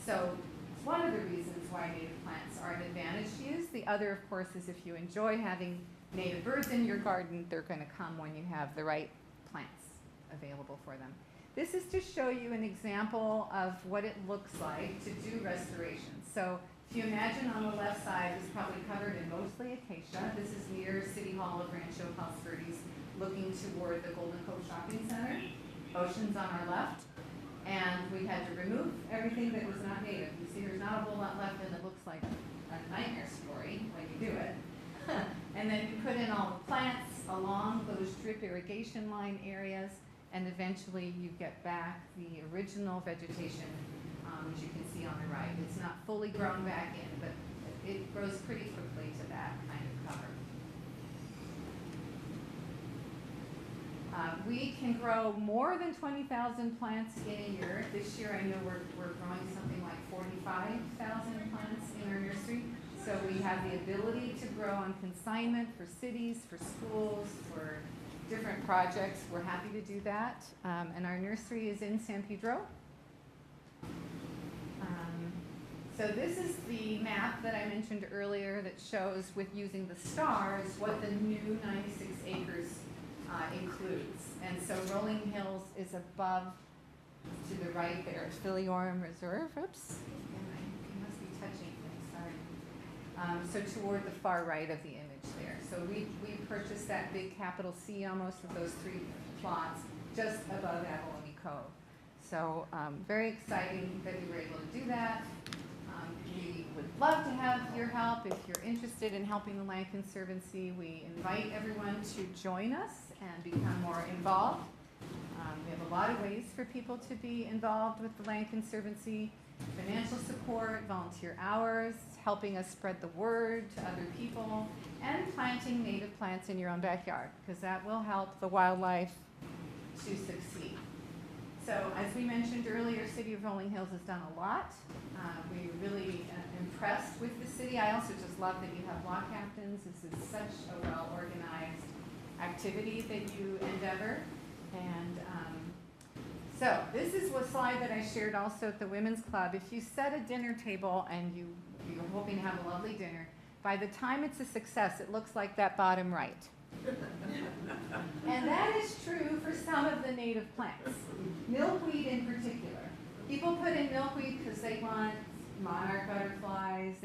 So it's one of the reasons why native plants are an advantage to use. The other, of course, is if you enjoy having native birds in your garden, they're going to come when you have the right plants available for them. This is to show you an example of what it looks like to do restoration. So if you imagine on the left side is probably covered in mostly acacia. This is near City Hall of Rancho Palos Verdes, looking toward the Golden Cove Shopping Center. Ocean's on our left. And we had to remove everything that was not native. You see there's not a whole lot left, and it looks like a nightmare story when you do it. And then you put in all the plants along those drip irrigation line areas, and eventually you get back the original vegetation, which you can see on the right. It's not fully grown back in, but it grows pretty quickly to that kind of cover. We can grow more than 20,000 plants in a year. This year I know we're growing something like 45,000 plants in our nursery. So we have the ability to grow on consignment for cities, for schools, for different projects. We're happy to do that. And our nursery is in San Pedro. So this is the map that I mentioned earlier that shows, with using the stars, what the new 96 acres includes. And so Rolling Hills is above, to the right there, Philiorum Reserve. Oops, you must be touching things, sorry. So toward the far right of the image there. So we purchased that big capital C almost of those 3 plots just above Abalone Cove. So very exciting that we were able to do that. We would love to have your help. If you're interested in helping the Land Conservancy, we invite everyone to join us and become more involved. We have a lot of ways for people to be involved with the Land Conservancy: financial support, volunteer hours, helping us spread the word to other people, and planting native plants in your own backyard, because that will help the wildlife to succeed. So as we mentioned earlier, City of Rolling Hills has done a lot. We were really impressed with the city. I also just love that you have block captains. This is such a well-organized activity that you endeavor. And so this is a slide that I shared also at the Women's Club. If you set a dinner table and you're hoping to have a lovely dinner, by the time it's a success, it looks like that bottom right. And that is true for some of the native plants. Milkweed in particular. People put in milkweed because they want monarch butterflies.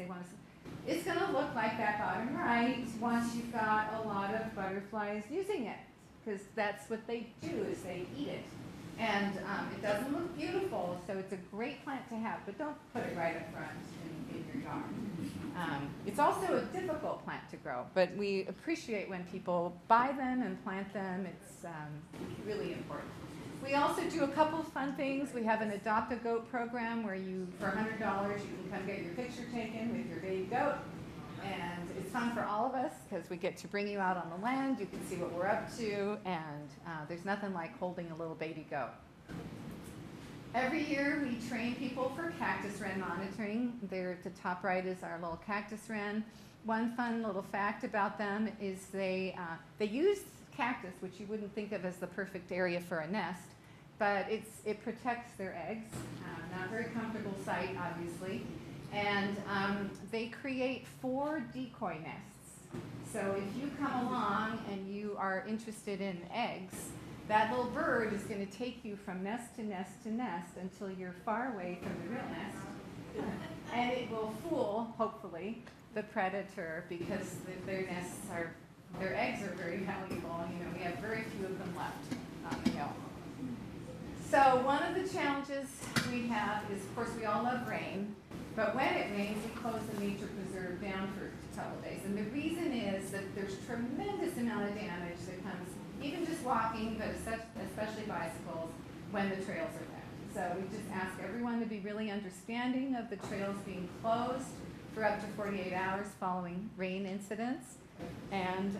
It's going to look like that bottom right once you've got a lot of butterflies using it, because that's what they do, is they eat it. And it doesn't look beautiful, so it's a great plant to have, but don't put it right up front in your yard. It's also a difficult plant to grow, but we appreciate when people buy them and plant them. It's really important. We also do a couple of fun things. We have an Adopt a Goat program where for $100 you can come get your picture taken with your baby goat. And it's fun for all of us because we get to bring you out on the land. You can see what we're up to, and there's nothing like holding a little baby goat. Every year we train people for cactus wren monitoring. There at the top right is our little cactus wren. One fun little fact about them is they use cactus, which you wouldn't think of as the perfect area for a nest, but it protects their eggs. Not a very comfortable sight, obviously. And they create 4 decoy nests. So if you come along and you are interested in eggs, that little bird is going to take you from nest to nest to nest until you're far away from the real nest. And it will fool, hopefully, the predator because their eggs are very valuable. You know, we have very few of them left on the hill. So one of the challenges we have is, of course, we all love rain. But when it rains, we close the nature preserve down for a couple of days. And the reason is that there's tremendous amount of damage that comes, even just walking, but especially bicycles, when the trails are wet. So we just ask everyone to be really understanding of the trails being closed for up to 48 hours following rain incidents. And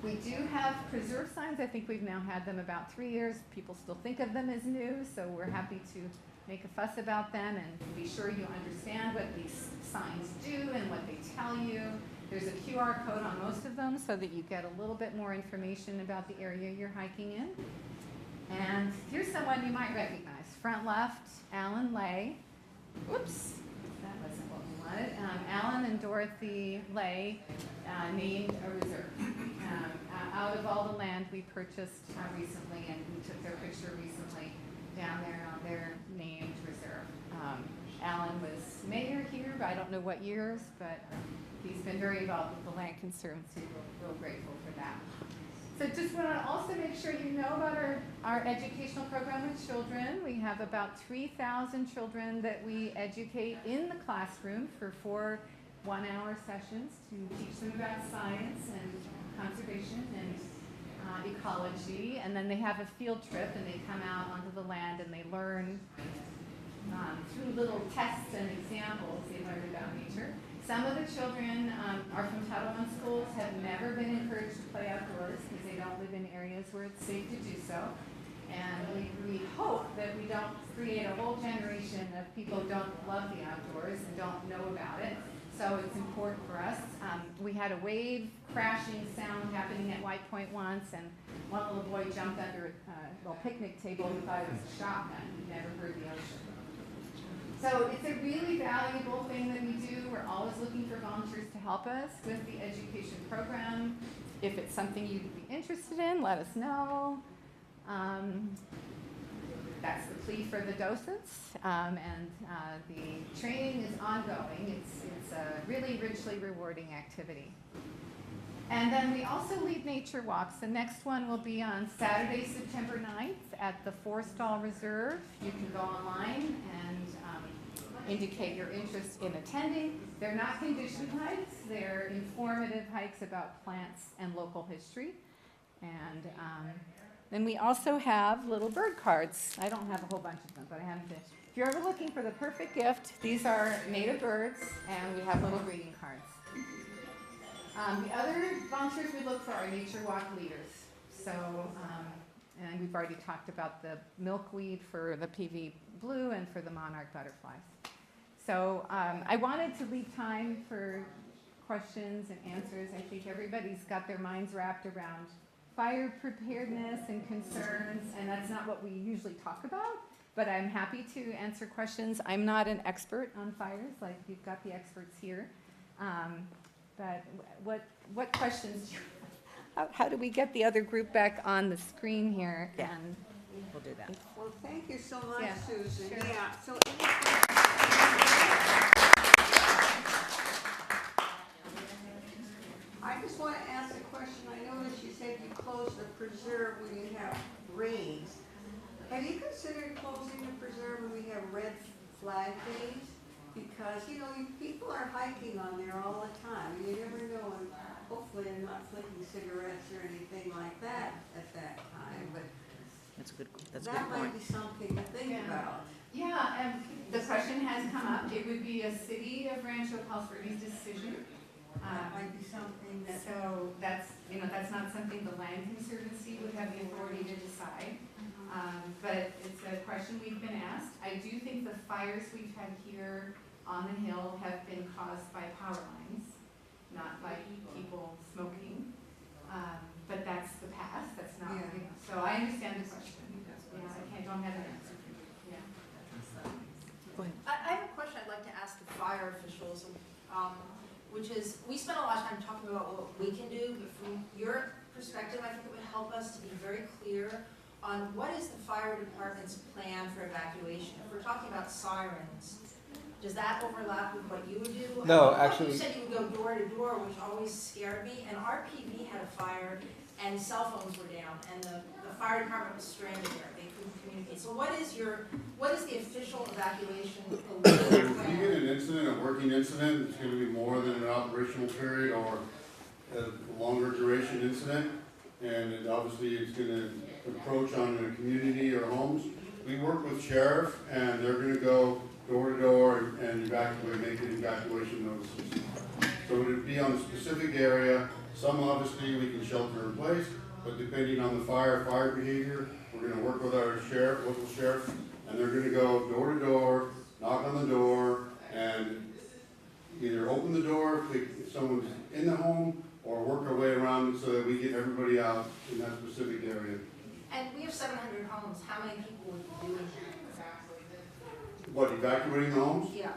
we do have preserve signs. I think we've now had them about 3 years. People still think of them as new, so we're happy to make a fuss about them and be sure you understand what these signs do and what they tell you. There's a QR code on most of them so that you get a little bit more information about the area you're hiking in. And here's someone you might recognize. Front left, Alan Lay. Whoops, that wasn't what we wanted. Alan and Dorothy Lay named a reserve. Out of all the land we purchased recently, and we took their picture recently down there on their named reserve. Alan was mayor here, but I don't know what years, but he's been very involved with the Land Conservancy. We're real grateful for that. So just want to also make sure you know about our educational program with children. We have about 3,000 children that we educate in the classroom for 4 one-hour sessions to teach them about science and conservation and ecology, and then they have a field trip and they come out onto the land and they learn through little tests and examples. They learn about nature. Some of the children are from Title I schools, have never been encouraged to play outdoors because they don't live in areas where it's safe to do so. And we hope that we don't create a whole generation of people who don't love the outdoors and don't know about it. So it's important for us. We had a wave crashing sound happening at White Point once, and one little boy jumped under a little picnic table and thought it was a shotgun. He never heard the ocean. So it's a really valuable thing that we do. We're always looking for volunteers to help us with the education program. If it's something you'd be interested in, let us know. That's the plea for the docents, and the training is ongoing. It's a really richly rewarding activity. And then we also lead nature walks. The next one will be on Saturday, September 9th at the Forestall Reserve. You can go online and indicate your interest in attending. They're not conditioned hikes. They're informative hikes about plants and local history. And then we also have little bird cards. I don't have a whole bunch of them, but I have them. If you're ever looking for the perfect gift, these are native birds, and we have little greeting cards. The other volunteers we look for are nature walk leaders. So, and we've already talked about the milkweed for the PV blue and for the monarch butterflies. So I wanted to leave time for questions and answers. I think everybody's got their minds wrapped around fire preparedness and concerns, and that's not what we usually talk about, but I'm happy to answer questions. I'm not an expert on fires, like you've got the experts here. But what questions do you have? How do we get the other group back on the screen here? Yeah. And We'll do that. Well, thank you so much, Yeah, Susan. sure. Yeah, so I just want to ask a question. I noticed you said you closed the preserve when you have rains. Have you considered closing the preserve when we have red flag days? Because, you know, people are hiking on there all the time. You never know, and hopefully they're not flicking cigarettes or anything like that at that time. But That's a good point. that might be something to think about. Yeah, and the question has come up. It would be a city of Rancho Palos Verdes decision. That might be something that. So that's not something the Land Conservancy would have the authority to decide. But it's a question we've been asked. I do think the fires we've had here on the hill have been caused by power lines, not by people smoking. But that's the past. That's not. Yeah. So I understand the question. don't have an answer for you, yeah. Go ahead. I have a question I'd like to ask the fire officials, which is, we spent a lot of time talking about what we can do, but from your perspective, I think it would help us to be very clear on what is the fire department's plan for evacuation. If we're talking about sirens, does that overlap with what you would do? No, I actually- You said you would go door to door, which always scared me, and RPV had a fire, and cell phones were down, and the fire department was stranded there, they couldn't communicate. So what is the official evacuation If you plan? get an incident, a working incident, it's gonna be more than an operational period or a longer duration incident. And it obviously it's gonna approach on a community or homes. We work with sheriff and they're gonna go door to door and evacuate, make an evacuation notices. So it would be on a specific area. Some obviously we can shelter in place, but depending on the fire behavior, we're gonna work with our sheriff, local sheriff, and they're gonna go door to door, knock on the door, and either open the door if someone's in the home, or work our way around so that we get everybody out in that specific area. And we have 700 homes, how many people would be doing that? What, evacuating the homes? Yeah.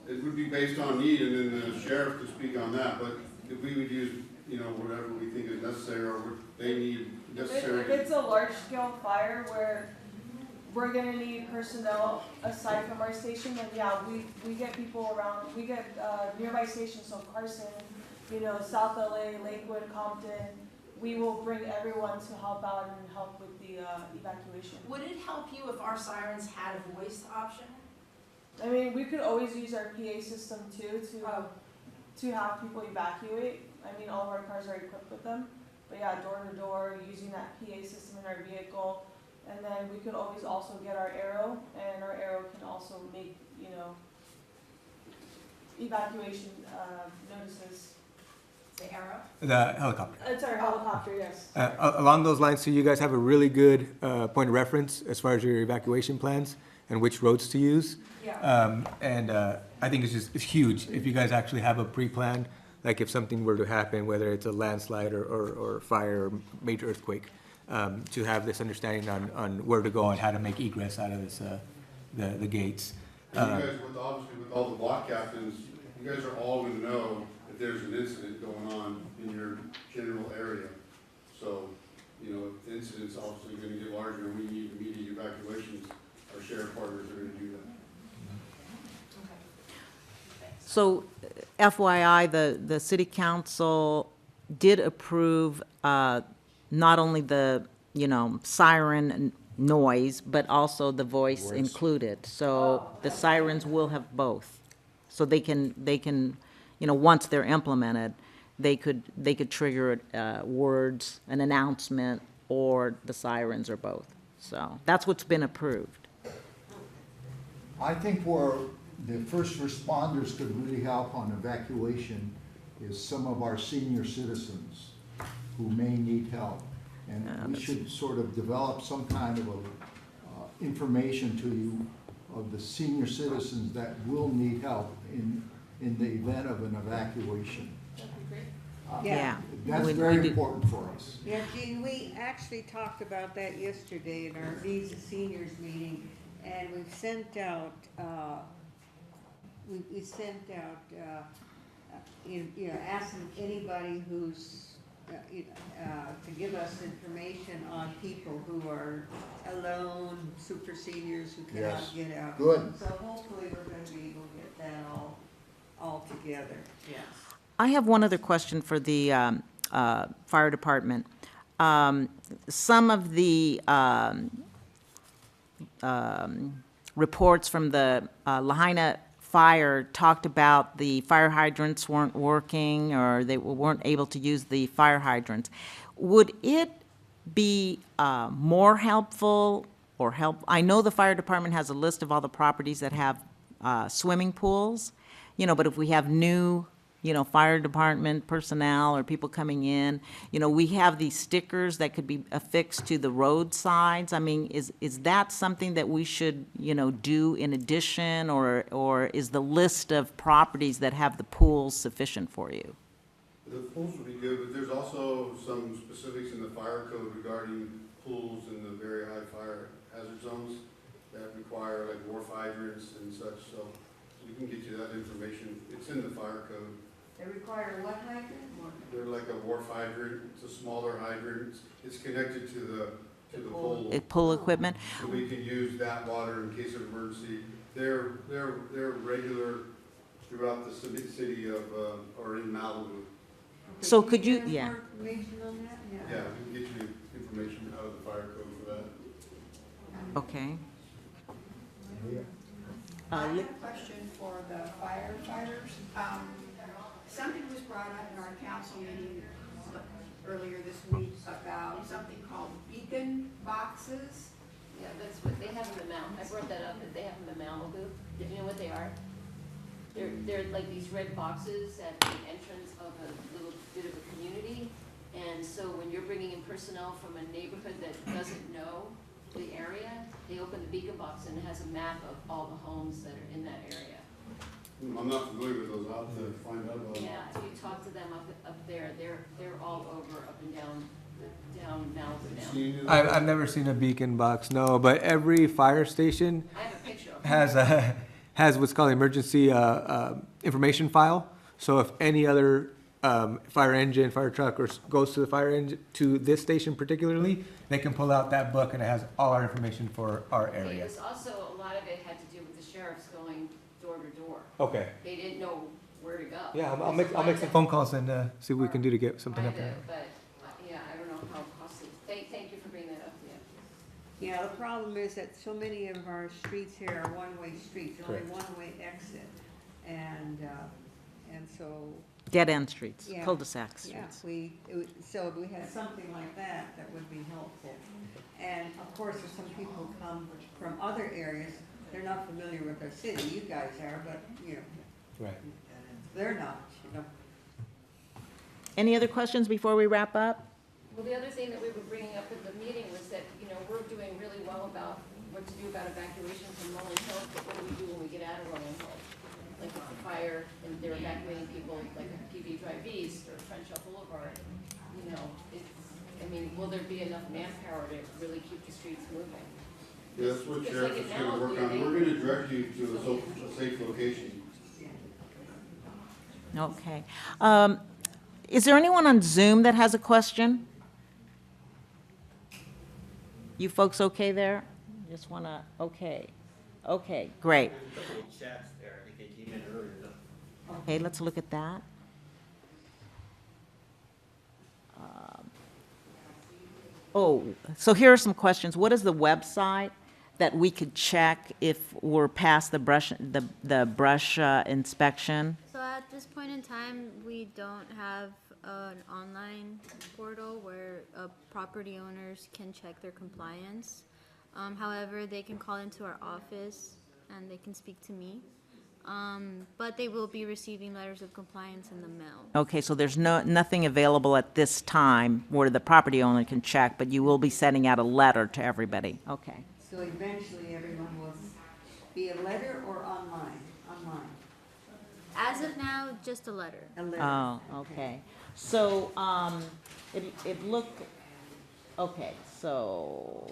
It would be based on need, and then the sheriff could speak on that, but if we would use, whatever we think is necessary, or what they need necessary. If it's a large scale fire where we're gonna need personnel aside from our station, then yeah, we get people around, we get nearby stations, so Carson, South LA, Lakewood, Compton, we will bring everyone to help out and help with the evacuation. Would it help you if our sirens had a voice option? I mean, we could always use our PA system too to have people evacuate. I mean, all of our cars are equipped with them, but yeah, door to door, using that PA system in our vehicle. And then we could always also get our arrow, and our arrow can also make, evacuation notices. The arrow? The helicopter. It's our helicopter, yes. Along those lines, so you guys have a really good point of reference as far as your evacuation plans and which roads to use. Yeah. I think it's huge if you guys actually have a pre-plan, like if something were to happen, whether it's a landslide or fire or major earthquake, to have this understanding on where to go and how to make egress out of this, the gates. And you guys, obviously with all the block captains, you guys are all gonna know if there's an incident going on in your general area. So, if the incident's obviously gonna get larger and we need immediate evacuations, our sheriff partners are gonna do that. So FYI, the city council did approve not only the, siren noise, but also the voice included. So the sirens will have both. So they can, once they're implemented, they could trigger words, an announcement, or the sirens, or both. So that's what's been approved. I think where the first responders could really help on evacuation is some of our senior citizens who may need help. And we should sort of develop some kind of information to you of the senior citizens that will need help in the event of an evacuation. Yeah. That's very important for us. Yeah, Gene, we actually talked about that yesterday in our Needs of Seniors meeting, and we've sent out, asking anybody who's, to give us information on people who are alone, super seniors who cannot Yes. get out. Good. So hopefully we're gonna be able to get that all together, yes. I have one other question for the fire department. Some of the reports from the Lahaina fire talked about the fire hydrants weren't working, or they weren't able to use the fire hydrants. Would it be more helpful or help? I know the fire department has a list of all the properties that have swimming pools, but if we have new fire department personnel or people coming in, we have these stickers that could be affixed to the roadsides. I mean, is that something that we should, do in addition, or is the list of properties that have the pools sufficient for you? The pools would be good, but there's also some specifics in the fire code regarding pools in the very high fire hazard zones that require like wharf hydrants and such, so we can get you that information. It's in the fire code. They require what hydrant? They're like a wharf hydrant, it's a smaller hydrant, it's connected to the pole. Pool equipment? So we can use that water in case of emergency. They're regular throughout the city of, or in Malibu. So could you, Can yeah. more information on that? Yeah, we can get you information out of the fire code for that. Okay. I have a question for the firefighters. Something was brought up in our council meeting earlier this week about something called beacon boxes. Yeah, that's what they have in the Malibu. I brought that up, that they have in the Malibu. Did you know what they are? They're like these red boxes at the entrance of a little bit of a community. And so when you're bringing in personnel from a neighborhood that doesn't know the area, they open the beacon box and it has a map of all the homes that are in that area. I'm not familiar with those, I'll have to find out about them. Yeah, if you talk to them up there, they're all over, up and down Malibu now. I've never seen a beacon box, no, but every fire station I have a picture of it. has what's called emergency information file. So if any other fire engine, fire truck, or goes to the fire engine, to this station particularly, they can pull out that book and it has all our information for our area. Because also, a lot of it had to do with the sheriffs going door to door. Okay. They didn't know where to go. Yeah, I'll make some phone calls and see what we can do to get something up there. But, yeah, I don't know how costly. Thank you for bringing that up, yeah. Yeah, the problem is that so many of our streets here are one-way streets, only Correct. one-way exit. And so. Dead-end streets, Yeah. cul-de-sac Yeah, streets. so if we had something like that, that would be helpful. And of course, if some people come from other areas, they're not familiar with our city, you guys are, but, you know, Right. they're not, you know. Any other questions before we wrap up? Well, the other thing that we were bringing up at the meeting was that, you know, we're doing really well about what to do about evacuation from Rolling Hill, but what do we do when we get out of Rolling Hill? Like if the fire, and they're evacuating people, like at PV Drive East or Crenshaw Boulevard, you know, I mean, will there be enough manpower to really keep the streets moving? Yeah, that's what Because sheriff like is in gonna work Malibu, on. We're gonna direct you to a safe location. Okay. Is there anyone on Zoom that has a question? You folks okay there? Just wanna, okay. Okay, great. Chats there, I think they came in earlier though. Okay, let's look at that. Oh, so here are some questions. What is the website that we could check if we're past the brush inspection? So at this point in time, we don't have an online portal where property owners can check their compliance. However, they can call into our office and they can speak to me. But they will be receiving letters of compliance in the mail. Okay, so there's nothing available at this time where the property owner can check, but you will be sending out a letter to everybody. Okay. So eventually everyone will be a letter or online? Online. As of now, just a letter. A letter. Oh, okay. So, it looked, okay, so,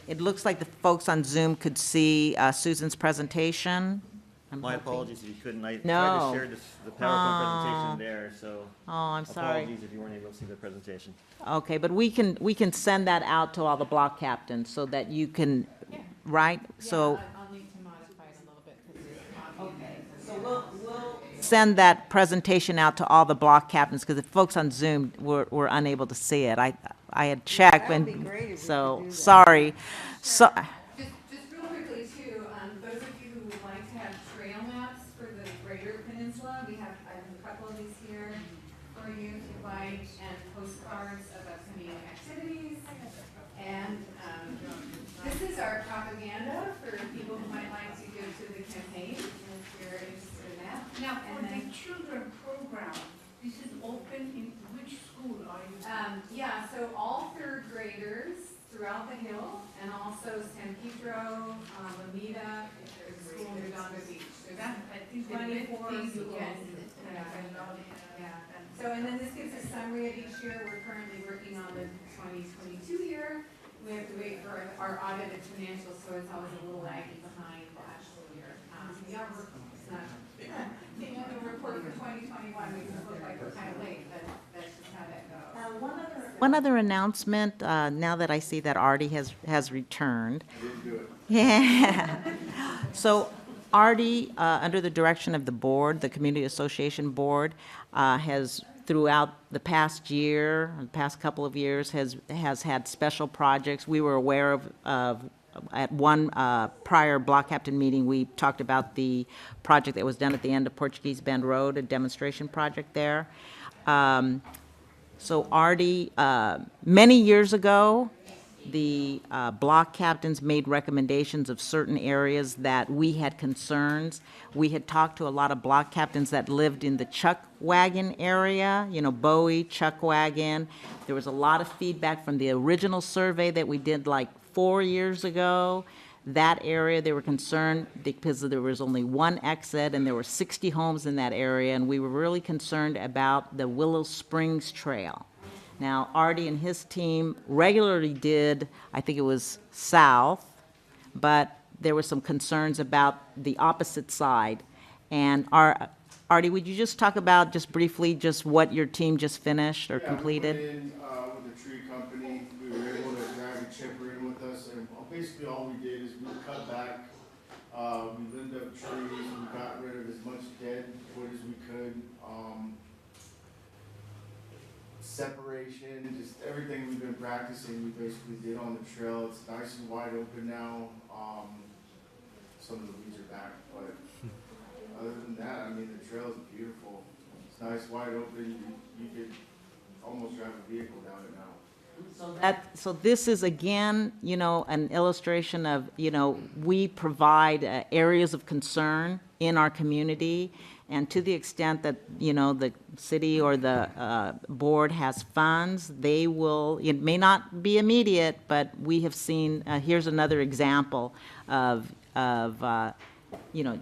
it looks like the folks on Zoom could see Susan's presentation. I'm My hoping. apologies if you couldn't, I tried No. to share the PowerPoint presentation there, so. Oh, I'm sorry. Apologies if you weren't able to see the presentation. Okay, but we can send that out to all the block captains so that you can, right? So, I'll need to modify it a little bit because it's not. okay, so we'll send that presentation out to all the block captains, because the folks on Zoom were unable to see it. I had checked, That would be great if we so, could do that. sorry. So, Just real quickly too, those of you who would like to have trail maps for the greater peninsula, I have a couple of these here for you if you'd like, and postcards of upcoming activities. And, this is our propaganda for people who might like to go to the campaign, if you're interested in that. Now, for And the then- children program, this is open in which school are you? Yeah, so all third graders throughout the Hill, and also San Pedro, Lomita, if there's a school in Redondo Beach. So that's I think 24 things schools. can. Yeah. So, and then this gives a summary of each year. We're currently working on the 2022 year. We have to wait for our audited financials, so it's always a little lagging behind the actual year. Yeah, it's not, you know, the report for 2021 makes us look like we're kind of late, but that's just how that goes. One other announcement, now that I see that Artie has returned. Yeah. So Artie, under the direction of the board, the Community Association Board, has throughout the past year, the past couple of years, has had special projects. We were aware of at one prior block captain meeting, we talked about the project that was done at the end of Portuguese Bend Road, a demonstration project there. So Artie, many years ago, the block captains made recommendations of certain areas that we had concerns. We had talked to a lot of block captains that lived in the Chuck Wagon area, you know, Bowie, Chuck Wagon. There was a lot of feedback from the original survey that we did like 4 years ago. That area, they were concerned because there was only one exit and there were 60 homes in that area, and we were really concerned about the Willow Springs Trail. Now, Artie and his team regularly did, I think it was south, but there were some concerns about the opposite side. And Artie, would you just talk about, just briefly, just what your team just finished or completed? We put in with the tree company, we were able to drag a chipper in with us, and basically all we did is we cut back, we limbed up trees, we got rid of as much dead wood as we could, separation, just everything we've been practicing, we basically did on the trail. It's nice and wide open now. Some of the weeds are back, but other than that, I mean, the trail is beautiful. It's nice, wide open. You could almost drive a vehicle down it now. So this is, again, you know, an illustration of, you know, we provide areas of concern in our community, and to the extent that, you know, the city or the board has funds, they will, it may not be immediate, but we have seen, here's another example of you know,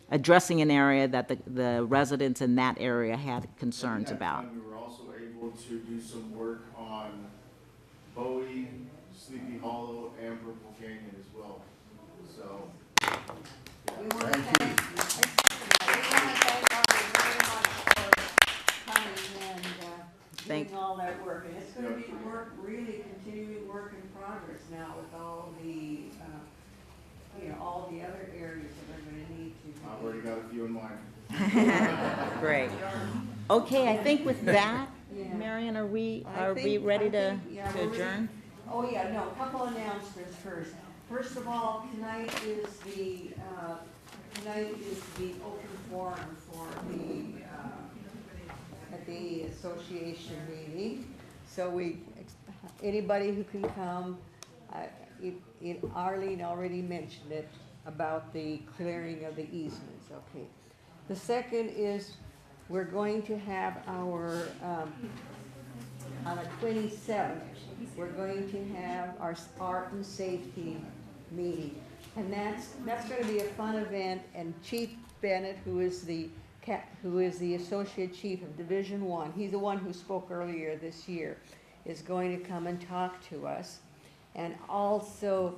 addressing an area that the residents in that area had concerns about. We were also able to do some work on Bowie, Sleepy Hollow, and Purple Canyon as well. So, We want to thank very much for coming and doing all that work. And it's going to be work, really continuing work in progress now with all the, you know, all the other areas that are going to need to. I've already got a few in mind. Great. Okay, I think with that, Yeah. Marion, are we ready we're to ready. adjourn? Oh, yeah, no, a couple announcements first. First of all, tonight is the open forum for the association meeting. So anybody who can come, Arlene already mentioned it about the clearing of the easements, okay. The second is, we're going to have our, on the 27th, we're going to have our art and safety meeting. And that's going to be a fun event, and Chief Bennett, who is the Associate Chief of Division 1, he's the one who spoke earlier this year, is going to come and talk to us. And also,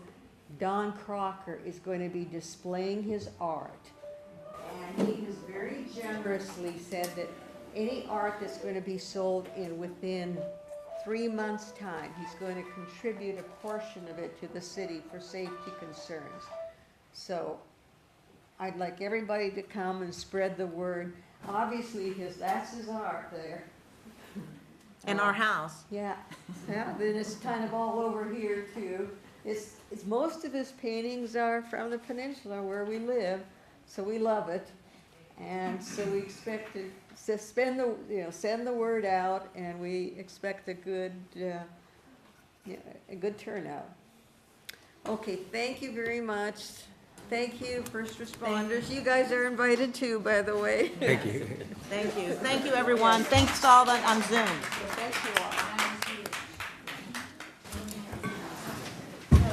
Don Crocker is going to be displaying his art. And he has very generously said that any art that's going to be sold within 3 months' time, he's going to contribute a portion of it to the city for safety concerns. So I'd like everybody to come and spread the word. Obviously, that's his art there. In our house. Yeah, yeah, then it's kind of all over here too. It's most of his paintings are from the peninsula where we live, so we love it. And so we expect to send the word out, and we expect a good turnout. Okay, thank you very much. Thank you, first responders. You guys are invited too, by the way. Thank you. Thank you. Thank you, everyone. Thanks to all that on Zoom.